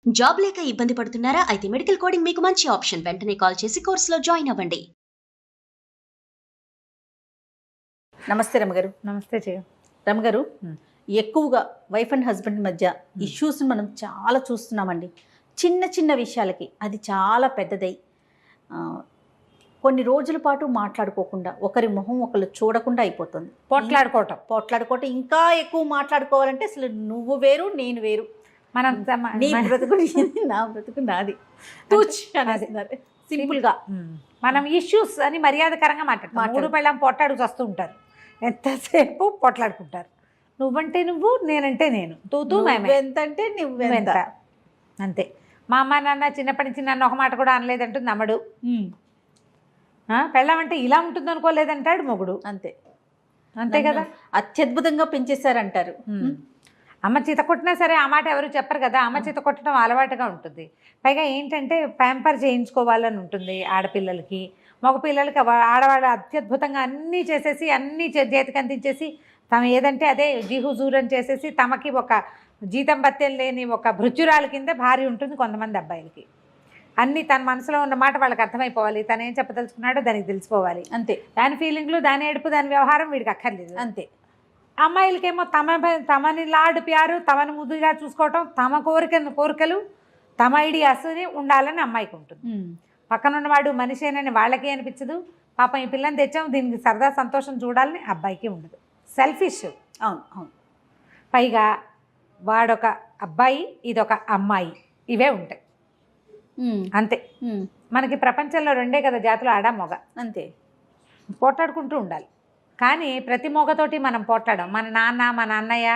Job లేక ఇబ్బంది పడుతున్నారా? అయితే మెడికల్ కోడింగ్ మీకు మంచి ఆప్షన్. వెంటనే కాల్ చేసి కోర్సులో జాయిన్ అవ్వండి. నమస్తే రమగారు. నమస్తే జయ. రమగారు, ఎక్కువగా వైఫ్ అండ్ హస్బెండ్ మధ్య ఇష్యూస్ని మనం చాలా చూస్తున్నామండి. చిన్న చిన్న విషయాలకి అది చాలా పెద్దదై కొన్ని రోజుల పాటు మాట్లాడుకోకుండా, ఒకరి మొహం ఒకరు చూడకుండా అయిపోతుంది. పోట్లాడుకోవటం ఇంకా ఎక్కువ మాట్లాడుకోవాలంటే అసలు నువ్వు వేరు నేను వేరు, మనం నీ బ్రతుకు నా బ్రతుకు నాది, సింపుల్గా మనం ఇష్యూస్ అని మర్యాదకరంగా మాట్లాడతాం. మూడు పెళ్ళం పొట్టాడుకు వస్తూ ఉంటారు, ఎంతసేపు పొట్లాడుకుంటారు. నువ్వంటే నువ్వు, నేనంటే నేను, తూతూ ఎంతంటే నువ్వెంత, అంతే. మా అమ్మ నాన్న చిన్నప్పటి నుంచి నన్ను ఒక మాట కూడా అనలేదంటుంది అమ్మడు. పెళ్ళం అంటే ఇలా ఉంటుంది అనుకోలేదంటాడు మొగుడు. అంతే అంతే కదా. అత్యద్భుతంగా పెంచేశారంటారు. అమ్మ చీత కొట్టినా సరే ఆ మాట ఎవరు చెప్పరు కదా. అమ్మ చీత కొట్టడం అలవాటుగా ఉంటుంది. పైగా ఏంటంటే ప్యాంపర్ చేయించుకోవాలని ఉంటుంది ఆడపిల్లలకి. మగపిల్లలకి ఆడవాళ్ళు అత్యద్భుతంగా అన్నీ చేసేసి అన్నీ చేతికి అందించేసి తమ ఏదంటే అదే జీహుజూరం చేసేసి తమకి ఒక జీతం బత్తెలు లేని ఒక భృత్యురాల కింద భార్య ఉంటుంది కొంతమంది అబ్బాయిలకి. అన్నీ తన మనసులో ఉన్న మాట వాళ్ళకి అర్థమైపోవాలి. తను ఏం చెప్పదలుచుకున్నాడో దానికి తెలిసిపోవాలి. అంతే. దాని ఫీలింగ్లు, దాని ఏడుపు, దాని వ్యవహారం వీడికి అక్కర్లేదు. అంతే. అమ్మాయిలకేమో తమని లాడు ప్యారు, తమను ముద్దుగా చూసుకోవటం, తమ కోరికలు, తమ ఐడియాస్ని ఉండాలని అమ్మాయికి ఉంటుంది. పక్కన ఉన్నవాడు మనిషేనని వాళ్ళకి అనిపించదు. పాపం ఈ పిల్లని తెచ్చాము దీనికి సరదా సంతోషం చూడాలని అబ్బాయికి ఉండదు. సెల్ఫిష్. అవును అవును. పైగా వాడొక అబ్బాయి, ఇదొక అమ్మాయి, ఇవే ఉంటాయి. అంతే. మనకి ప్రపంచంలో రెండే కదా జాతులు, ఆడ మొగ. అంతే. పోట్లాడుకుంటూ ఉండాలి. కానీ ప్రతి మొగతోటి మనం పోట్లాడం. మన నాన్న, మన అన్నయ్య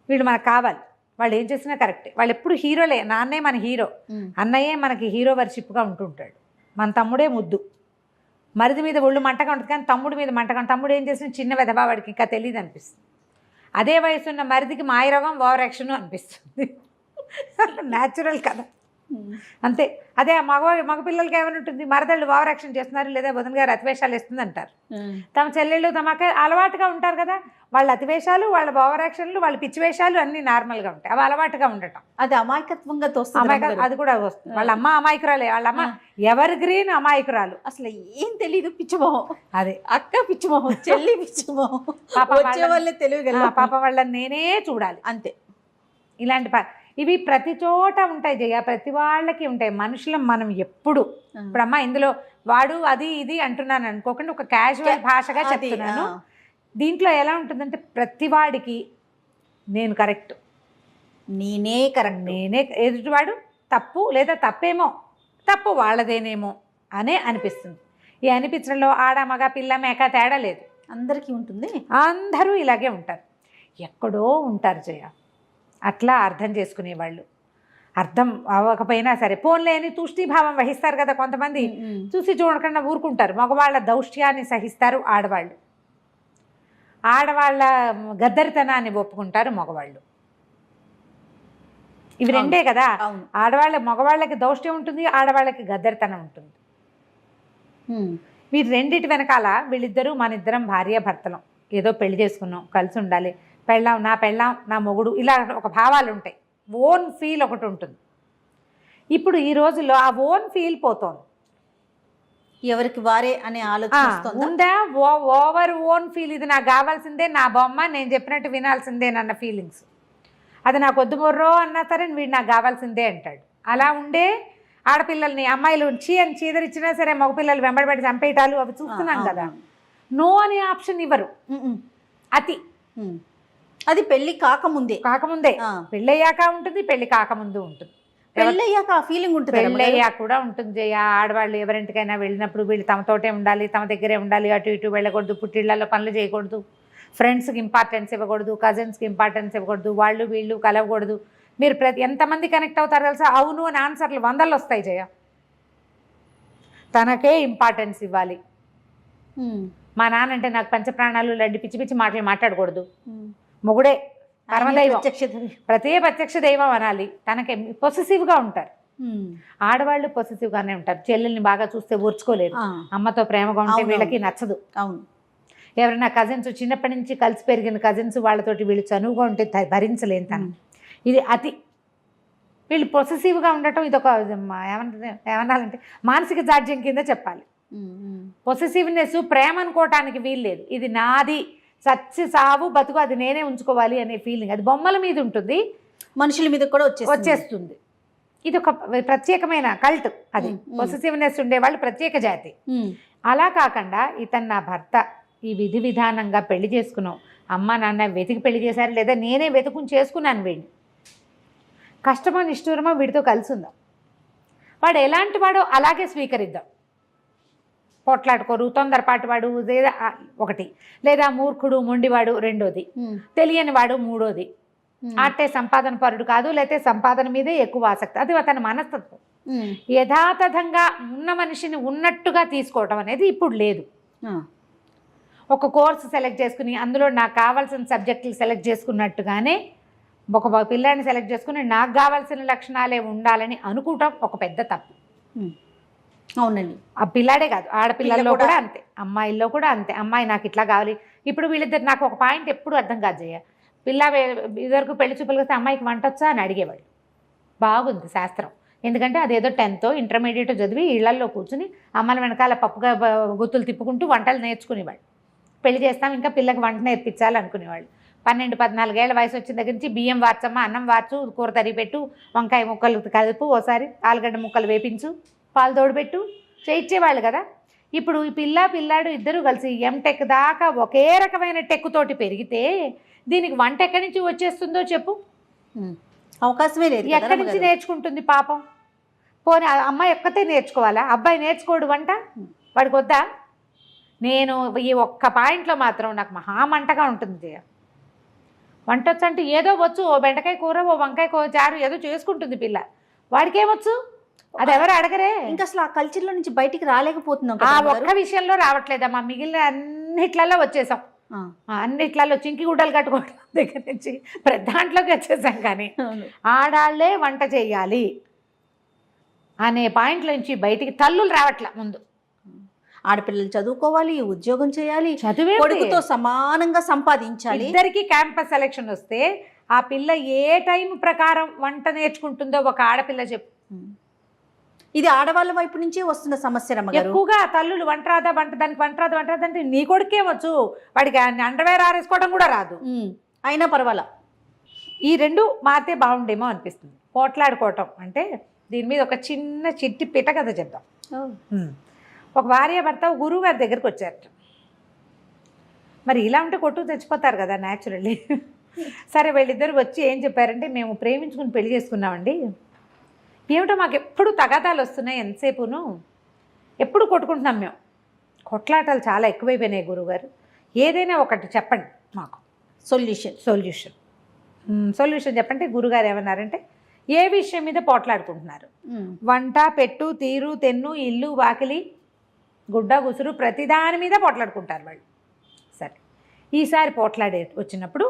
వీళ్ళు మనకు కావాలి. వాళ్ళు ఏం చేసినా కరెక్టే. వాళ్ళు ఎప్పుడు హీరోలే. నాన్నే మన హీరో, అన్నయ్యే మనకి హీరో వర్షిప్గా ఉంటుంటాడు. మన తమ్ముడే ముద్దు. మరిది మీద ఒళ్ళు మంటగా ఉంటుంది కానీ తమ్ముడి మీద మంటగా. తమ్ముడు ఏం చేసిన చిన్న వెధవా, వాడికి ఇంకా తెలియదు అనిపిస్తుంది. అదే వయసున్న మరిదికి మాయరోగం, ఓవర్ యాక్షన్ అనిపిస్తుంది. న్యాచురల్ కదా. అంతే. అదే మగపిల్లలకి ఏమైనా ఉంటుంది, మరదళ్ళు ఓవర్ యాక్షన్ చేస్తున్నారు లేదా వదిన గారు అతివేషాలు ఇస్తుంది అంటారు. తమ చెల్లెళ్ళు తమకే అలవాటుగా ఉంటారు కదా. వాళ్ళ అతివేషాలు, వాళ్ళ ఓవర్ యాక్షన్లు, వాళ్ళ పిచ్చివేషాలు అన్నీ నార్మల్గా ఉంటాయి. అవి అలవాటుగా ఉండటం, అది అమాయకత్వంగా తోస్తుంది. అది కూడా వస్తుంది. వాళ్ళ అమ్మ అమాయకురాలే. వాళ్ళ అమ్మ ఎవర్ గ్రీన్ అమాయకురాలు. అసలు ఏం తెలీదు, పిచ్చిమోహం. అదే అక్క పిచ్చిమోహం, చెల్లి పిచ్చిమోహం. వచ్చే వాళ్ళే తెలియగల పాప వాళ్ళని నేనే చూడాలి. అంతే. ఇలాంటి ఇవి ప్రతి చోట ఉంటాయి జయ, ప్రతి వాళ్ళకి ఉంటాయి. మనుషులం మనం ఎప్పుడు. ఇప్పుడు అమ్మ ఇందులో వాడు అది ఇది అంటున్నాను అనుకోకుండా ఒక క్యాజువల్ భాషగా చెప్తున్నాను. దీంట్లో ఎలా ఉంటుందంటే ప్రతివాడికి నేను కరెక్ట్, నేనే కరెక్ట్, నేనే ఎదుటివాడు తప్పు, లేదా తప్పేమో తప్పు వాళ్ళదేనేమో అనే అనిపిస్తుంది. ఈ అనిపించడంలో ఆడ మగ పిల్ల మేక తేడా లేదు, అందరికీ ఉంటుంది. అందరూ ఇలాగే ఉంటారు. ఎక్కడో ఉంటారు జయ అట్లా అర్థం చేసుకునేవాళ్ళు. అర్థం అవ్వకపోయినా సరే పోన్లే అని తూష్టీభావం వహిస్తారు కదా కొంతమంది. చూసి చూడకుండా ఊరుకుంటారు. మగవాళ్ళ దౌష్ట్యాన్ని సహిస్తారు ఆడవాళ్ళు. ఆడవాళ్ళ గద్దరితనాన్ని ఒప్పుకుంటారు మగవాళ్ళు. ఇవి రెండే కదా. మగవాళ్ళకి దౌష్ట్యం ఉంటుంది, ఆడవాళ్ళకి గద్దరితనం ఉంటుంది. వీరి రెండిటి వెనకాల వీళ్ళిద్దరూ మనిద్దరం భార్య భర్తలం, ఏదో పెళ్లి చేసుకున్నాం, కలిసి ఉండాలి, పెళ్ళాం నా మొగుడు, ఇలా ఒక భావాలు ఉంటాయి. ఓన్ ఫీల్ ఒకటి ఉంటుంది. ఇప్పుడు ఈ రోజుల్లో ఆ ఓన్ ఫీల్ పోతోంది. ఎవరికి వారే అనే ఆలోచన ఉందా? Over own feel. ఇది నాకు కావాల్సిందే, నా బొమ్మ, నేను చెప్పినట్టు వినాల్సిందేనన్న ఫీలింగ్స్. అది నాకు వద్దు బొర్రో అన్నా సరే వీడు నాకు కావాల్సిందే అంటాడు. అలా ఉండే ఆడపిల్లల్ని అమ్మాయిలు అని చీదరిచ్చినా సరే మగపిల్లలు వెంబడబడి చంపేయటాలు అవి చూస్తున్నాం కదా. నో అనే ఆప్షన్ ఇవ్వరు. అతి. అది పెళ్లి కాకముందే పెళ్ళయ్యాక ఉంటుంది, పెళ్లి కాకముందు ఉంటుంది. పెళ్ళయ్యాక ఆ ఫీలింగ్ ఉంటుంది, పెళ్ళయ్యాక కూడా ఉంటుంది జయ. ఆడవాళ్ళు ఎవరింటికైనా వెళ్ళినప్పుడు వీళ్ళు తమతోటే ఉండాలి, తమ దగ్గరే ఉండాలి, అటు ఇటు వెళ్ళకూడదు, పుట్టిళ్లలో పనులు చేయకూడదు, ఫ్రెండ్స్కి ఇంపార్టెన్స్ ఇవ్వకూడదు, కజిన్స్కి ఇంపార్టెన్స్ ఇవ్వకూడదు, వాళ్ళు వీళ్ళు కలవకూడదు. మీరు ఎంతమంది కనెక్ట్ అవుతారు తెలుసా? అవును అని ఆన్సర్లు 100 వస్తాయి జయ. తనకే ఇంపార్టెన్స్ ఇవ్వాలి. మా నాన్న అంటే నాకు పంచప్రాణాలు లాంటి పిచ్చి పిచ్చి మాటలు మాట్లాడకూడదు. మొగుడే పరమదైవం, ప్రత్యక్ష దైవం అనాలి. తనకి పొసెసివ్గా ఉంటారు. ఆడవాళ్ళు పొసెసివ్గానే ఉంటారు. చెల్లెల్ని బాగా చూస్తే ఓర్చుకోలేదు, అమ్మతో ప్రేమగా ఉంటే వీళ్ళకి నచ్చదు. అవును. ఎవరైనా కజిన్స్, చిన్నప్పటి నుంచి కలిసి పెరిగిన కజిన్స్ వాళ్ళతోటి వీళ్ళు చనువుగా ఉంటే భరించలేని తను. ఇది అతి. వీళ్ళు పొసెసివ్గా ఉండటం ఇదొక ఏమనాలంటే మానసిక జాడ్యం కింద చెప్పాలి. పొసెసివ్నెస్ ప్రేమ అనుకోవటానికి వీలు లేదు. ఇది నాది, చచ్చి సావు బతుకు అది నేనే ఉంచుకోవాలి అనే ఫీలింగ్. అది బొమ్మల మీద ఉంటుంది, మనుషుల మీద కూడా వచ్చేస్తుంది. ఇది ఒక ప్రత్యేకమైన కల్ట్. అది పొసెసివ్నెస్ ఉండేవాళ్ళు ప్రత్యేక జాతి. అలా కాకుండా ఇతను నా భర్త, ఈ విధి విధానంగా పెళ్లి చేసుకున్నాం, అమ్మ నాన్న వెతికి పెళ్లి చేశారు లేదా నేనే వెతుకుని చేసుకున్నాను వీడిని, కష్టమో నిష్ఠూరమో వీడితో కలిసి ఉందాం, వాడు ఎలాంటి వాడో అలాగే స్వీకరిద్దాం. పోట్లాడుకోరు, తొందరపాటు వాడు లేదా ఒకటి, లేదా మూర్ఖుడు మొండివాడు రెండోది, తెలియని వాడు మూడోది, ఆటే సంపాదన పరుడు కాదు, లేకపోతే సంపాదన మీదే ఎక్కువ ఆసక్తి, అది అతని మనస్తత్వం. యథాతథంగా ఉన్న మనిషిని ఉన్నట్టుగా తీసుకోవటం అనేది ఇప్పుడు లేదు. ఒక కోర్సు సెలెక్ట్ చేసుకుని అందులో నాకు కావాల్సిన సబ్జెక్టులు సెలెక్ట్ చేసుకున్నట్టుగానే ఒక పిల్లాడిని సెలెక్ట్ చేసుకుని నాకు కావాల్సిన లక్షణాలే ఉండాలని అనుకోవటం ఒక పెద్ద తప్పు. అవునండి. ఆ పిల్లాడే కాదు, ఆడపిల్లల్లో కూడా అంతే, అమ్మాయిల్లో కూడా అంతే. అమ్మాయి నాకు ఇట్లా కావాలి. ఇప్పుడు వీళ్ళిద్దరు నాకు ఒక పాయింట్ ఎప్పుడు అర్థం కాదు జయ, పిల్ల ఇదివరకు పెళ్లి చూపులు వస్తే అమ్మాయికి వంట వచ్చా అని అడిగేవాళ్ళు. బాగుంది శాస్త్రం, ఎందుకంటే అదేదో 10th ఇంటర్మీడియట్ చదివి ఇళ్లల్లో కూర్చుని అమ్మల వెనకాల పప్పుగా గుత్తులు తిప్పుకుంటూ వంటలు నేర్చుకునేవాళ్ళు. పెళ్లి చేస్తాం ఇంకా పిల్లకి వంట నేర్పించాలి అనుకునేవాళ్ళు. 12-14 ఏళ్ల వయసు వచ్చిన దగ్గర నుంచి బియ్యం వార్చమ్మ, అన్నం వార్చు, కూర తరిగి పెట్టు, వంకాయ ముక్కలు కదుపు, ఓసారి ఆలుగడ్డ ముక్కలు వేపించు, పాలు తోడుపెట్టు చేయించేవాళ్ళు కదా. ఇప్పుడు ఈ పిల్లాడు ఇద్దరు కలిసి ఎంటెక్ దాకా ఒకే రకమైన టెక్ తోటి పెరిగితే దీనికి వంట ఎక్కడి నుంచి వచ్చేస్తుందో చెప్పు? అవకాశమే లేదు. ఎక్కడి నుంచి నేర్చుకుంటుంది పాపం? పోనీ అమ్మాయి ఒక్కతే నేర్చుకోవాలా? అబ్బాయి నేర్చుకోడు వంట? వాడికి వద్దా? నేను ఈ ఒక్క పాయింట్లో మాత్రం నాకు మహామంటగా ఉంటుంది. వంట వచ్చు అంటే ఏదో వచ్చు, ఓ బెండకాయ కూర, ఓ వంకాయ చారు ఏదో చేసుకుంటుంది పిల్ల, వాడికేమొచ్చు? అది ఎవరు అడగరే. ఇంకా అసలు ఆ కల్చర్లో నుంచి బయటికి రాలేకపోతున్నాం. ఆ ఒక్క విషయంలో రావట్లేదమ్మా, మిగిలిన అన్నిట్లలో వచ్చేసాం. అన్నిట్లలో చింకి గుడ్డలు కట్టుకోవడం దగ్గర నుంచి దాంట్లోకి వచ్చేసాం. కానీ ఆడాళ్లే వంట చేయాలి అనే పాయింట్ల నుంచి బయటికి తల్లులు రావట్లే. ముందు ఆడపిల్లలు చదువుకోవాలి, ఉద్యోగం చేయాలి, చదివే కొడుకుతో సమానంగా సంపాదించాలి. ఇద్దరికి క్యాంపస్ సెలెక్షన్ వస్తే ఆ పిల్ల ఏ టైం ప్రకారం వంట నేర్చుకుంటుందో ఒక ఆడపిల్ల చెప్పు. ఇది ఆడవాళ్ళ వైపు నుంచే వస్తున్న సమస్య. ఎక్కువగా తల్లులు వంట రాదా, దానికి వంట రాదు అంటే నీ కొడుకే వచ్చు, వాడికి అండర్వేర్ ఆరేసుకోవడం కూడా రాదు, అయినా పర్వాలా. ఈ రెండు మారితే బాగుండేమో అనిపిస్తుంది. పోట్లాడుకోవటం అంటే దీని మీద ఒక చిన్న చిట్టి పిట కథ చెప్దాం. ఒక భార్య భర్త గురువు గారి దగ్గరికి వచ్చారట. మరి ఇలా ఉంటే కొట్టు తెచ్చిపోతారు కదా న్యాచురల్లీ. సరే వీళ్ళిద్దరు వచ్చి ఏం చెప్పారంటే, మేము ప్రేమించుకుని పెళ్లి చేసుకున్నామండి, ఏమిటో మాకు ఎప్పుడు తగాదాలు వస్తున్నాయి, ఎంతసేపును ఎప్పుడు కొట్టుకుంటున్నాం, మేము కొట్లాటలు చాలా ఎక్కువైపోయినాయి గురువుగారు, ఏదైనా ఒకటి చెప్పండి మాకు సొల్యూషన్ చెప్పంటే గురుగారు ఏమన్నారంటే, ఏ విషయం మీద పోట్లాడుకుంటున్నారు? వంట, పెట్టు, తీరు, తెన్ను, ఇల్లు, వాకిలి, గుడ్డ, గుసురు, ప్రతిదాని మీద పోట్లాడుకుంటారు వాళ్ళు. సరే, ఈసారి పోట్లాట వచ్చినప్పుడు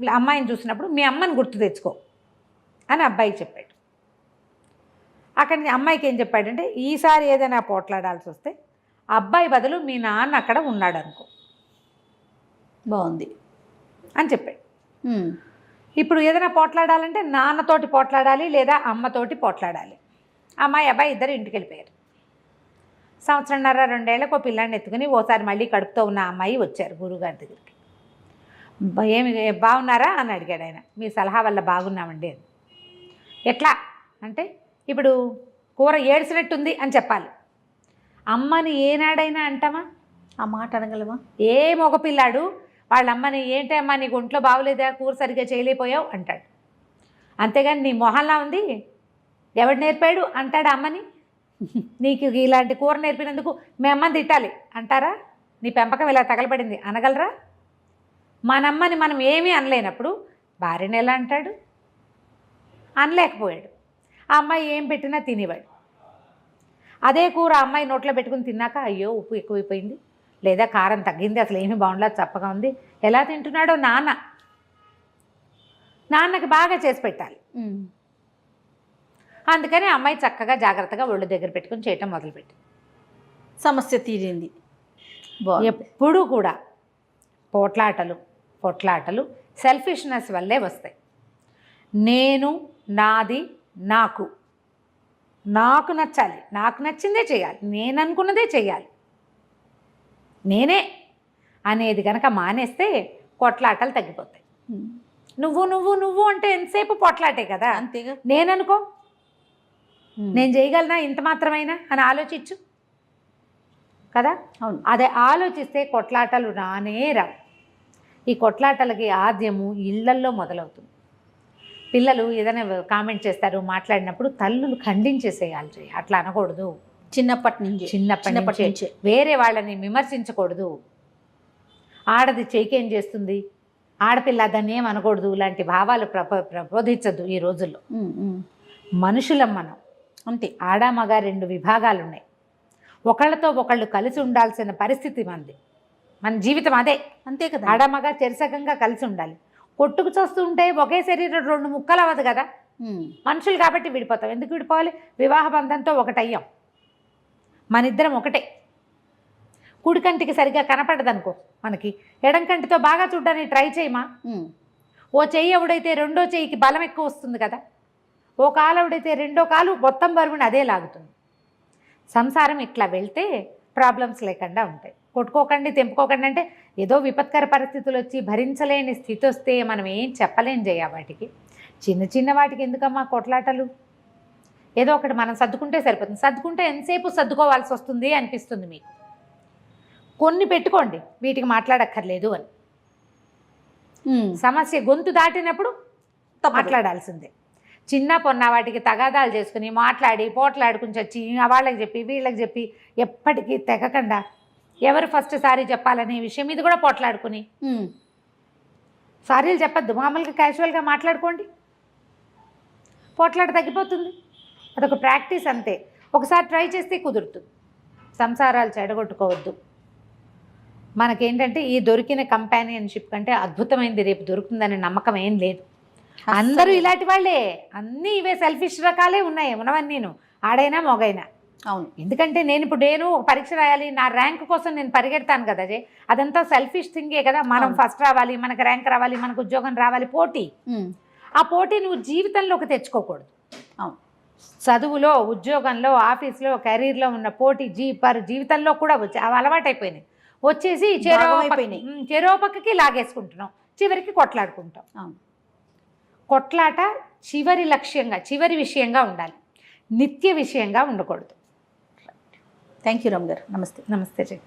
అమ్మాయిని చూసినప్పుడు మీ అమ్మని గుర్తు తెచ్చుకో అని అబ్బాయి చెప్పాడు. అక్కడి నుంచి అమ్మాయికి ఏం చెప్పాడంటే, ఈసారి ఏదైనా పోట్లాడాల్సి వస్తే అబ్బాయి బదులు మీ నాన్న అక్కడ ఉన్నాడు అనుకో, బాగుంది అని చెప్పాడు. ఇప్పుడు ఏదైనా పోట్లాడాలంటే నాన్నతోటి పోట్లాడాలి లేదా అమ్మతోటి పోట్లాడాలి. అమ్మాయి అబ్బాయి ఇద్దరు ఇంటికి వెళ్ళిపోయారు. 1.5-2 ఏళ్ళకు పిల్లాన్ని ఎత్తుకుని ఓసారి మళ్ళీ కడుపుతో ఉన్న అమ్మాయి వచ్చారు గురువుగారి దగ్గరికి. ఏమి బాగున్నారా అని అడిగాడు ఆయన. మీ సలహా వల్ల బాగున్నామండి అని. ఎట్లా అంటే, ఇప్పుడు కూర ఏడ్చినట్టుంది అని చెప్పాలి. అమ్మని ఏనాడైనా అంటామా? ఆ మాట అనగలమా? ఏ మగపిల్లాడు వాళ్ళ అమ్మని ఏంటమ్మా నీకు ఒంట్లో బాగోలేదా, కూర సరిగ్గా చేయలేకపోయావు అంటాడు. అంతేగాని నీ మొహంలా ఉంది, ఎవడు నేర్పాడు అంటాడు అమ్మని. నీకు ఇలాంటి కూర నేర్పినందుకు మీ అమ్మని తిట్టాలి అంటారా? నీ పెంపకం ఇలా తగలబడింది అనగలరా? మనమ్మని మనం ఏమీ అనలేనప్పుడు భార్యని ఎలా అంటాడు? అనలేకపోయాడు. ఆ అమ్మాయి ఏం పెట్టినా తినేవాడు. అదే కూర అమ్మాయి నోట్లో పెట్టుకుని తిన్నాక, అయ్యో ఉప్పు ఎక్కువైపోయింది, లేదా కారం తగ్గింది, అసలు ఏమీ బాగుండదు, చప్పగా ఉంది, ఎలా తింటున్నాడో నాన్నకి బాగా చేసి పెట్టాలి. అందుకని అమ్మాయి చక్కగా జాగ్రత్తగా ఒళ్ళు దగ్గర పెట్టుకుని చేయటం మొదలుపెట్టింది. సమస్య తీరింది. ఎప్పుడూ కూడా పోట్లాటలు, కొట్లాటలు సెల్ఫిష్నెస్ వల్లే వస్తాయి. నేను, నాది, నాకు నచ్చాలి, నాకు నచ్చిందే చేయాలి, నేను అనుకున్నదే చేయాలి, నేనే అనేది కనుక మానేస్తే కొట్లాటలు తగ్గిపోతాయి. నువ్వు నువ్వు నువ్వు అంటే ఎంతసేపు పొట్లాటే కదా. అంతేగా. నేననుకో, నేను చేయగలనా ఇంత మాత్రమైనా అని ఆలోచించు కదా. అవును. అదే ఆలోచిస్తే కొట్లాటలు రానే రావు. ఈ కొట్లాటలకి ఆద్యము ఇళ్లల్లో మొదలవుతుంది. పిల్లలు ఏదైనా కామెంట్ చేస్తారు, మాట్లాడినప్పుడు తల్లులు ఖండించేసేయాలి. అట్లా అనకూడదు. చిన్నప్పటి నుంచి వేరే వాళ్ళని విమర్శించకూడదు. ఆడది చేకేం చేస్తుంది, ఆడపిల్ల దాన్ని ఏం అనకూడదు, ఇలాంటి భావాలు ప్రబోధించద్దు ఈ రోజుల్లో. మనుషులం మనం, అంతే. ఆడ మగ 2 విభాగాలు ఉన్నాయి. ఒకళ్ళతో ఒకళ్ళు కలిసి ఉండాల్సిన పరిస్థితి మనది. మన జీవితం అదే. అంతే కదా. ఆడ మగ చెరసకంగా కలిసి ఉండాలి. కొట్టుకు చూస్తూ ఉంటే ఒకే శరీరం 2 ముక్కలు అవ్వదు కదా. మనుషులు కాబట్టి విడిపోతాం. ఎందుకు విడిపోవాలి? వివాహ బంధంతో ఒకటయ్యాం. మన ఇద్దరం ఒకటే. కుడి కంటికి సరిగ్గా కనపడదనుకో, మనకి ఎడం కంటితో బాగా చూడడానికి ట్రై చేయమా. ఓ చెయ్యి ఎవడైతే రెండో చెయ్యికి బలం ఎక్కువ వస్తుంది కదా. ఓ కాలు ఎవడైతే రెండో కాలు మొత్తం బరువుని అదే లాగుతుంది. సంసారం ఇట్లా వెళ్తే ప్రాబ్లమ్స్ లేకుండా ఉంటాయి. కొట్టుకోకండి, తెంపుకోకండి అంటే ఏదో విపత్కర పరిస్థితులు వచ్చి భరించలేని స్థితి వస్తే మనం ఏం చెప్పలేం చేయ. వాటికి చిన్న చిన్న వాటికి ఎందుకమ్మా కొట్లాటలు? ఏదో ఒకటి మనం సర్దుకుంటే సరిపోతుంది. సర్దుకుంటే ఎంతసేపు సర్దుకోవాల్సి వస్తుంది అనిపిస్తుంది మీకు. కొన్ని పెట్టుకోండి, వీటికి మాట్లాడక్కర్లేదు అని. సమస్య గొంతు దాటినప్పుడు మాట్లాడాల్సిందే. చిన్న పొన్న వాటికి తగాదాలు చేసుకుని మాట్లాడి పోట్లాడుకుని చచ్చి వాళ్ళకి చెప్పి వీళ్ళకి చెప్పి ఎప్పటికీ తెగకుండా ఎవరు ఫస్ట్ సారీ చెప్పాలనే విషయం మీద కూడా పోట్లాడుకుని సారీలు చెప్పద్దు, మామూలుగా క్యాజువల్గా మాట్లాడుకోండి. పోట్లాట తగ్గిపోతుంది. అదొక ప్రాక్టీస్ అంతే. ఒకసారి ట్రై చేస్తే కుదురుతుంది. సంసారాలు చెడగొట్టుకోవద్దు. మనకేంటంటే ఈ దొరికిన కంపానియన్షిప్ కంటే అద్భుతమైనది రేపు దొరుకుతుందనే నమ్మకం ఏం లేదు. అందరూ ఇలాంటి వాళ్ళే, అన్నీ ఇవే సెల్ఫిష్ రకాలే ఉన్నాయి ఉన్నవన్నీను, ఆడైనా మొగైనా. అవును. ఎందుకంటే నేను పరీక్ష రాయాలి, నా ర్యాంక్ కోసం నేను పరిగెడతాను కదా. అదంతా సెల్ఫిష్ థింగే కదా. మనం ఫస్ట్ రావాలి, మనకు ర్యాంక్ రావాలి, మనకు ఉద్యోగం రావాలి, పోటీ. ఆ పోటీ నువ్వు జీవితంలోకి తెచ్చుకోకూడదు. అవును. చదువులో, ఉద్యోగంలో, ఆఫీస్లో, కెరీర్లో ఉన్న పోటీ జీవితంలో కూడా వచ్చి అవి అలవాటైపోయినాయి. వచ్చేసి చెరో పక్కకి లాగేసుకుంటున్నాం, చివరికి కొట్లాడుకుంటాం. కొట్లాట చివరి లక్ష్యంగా, చివరి విషయంగా ఉండాలి, నిత్య విషయంగా ఉండకూడదు. థ్యాంక్ యూ రమ్య గారు. నమస్తే. నమస్తే జయ.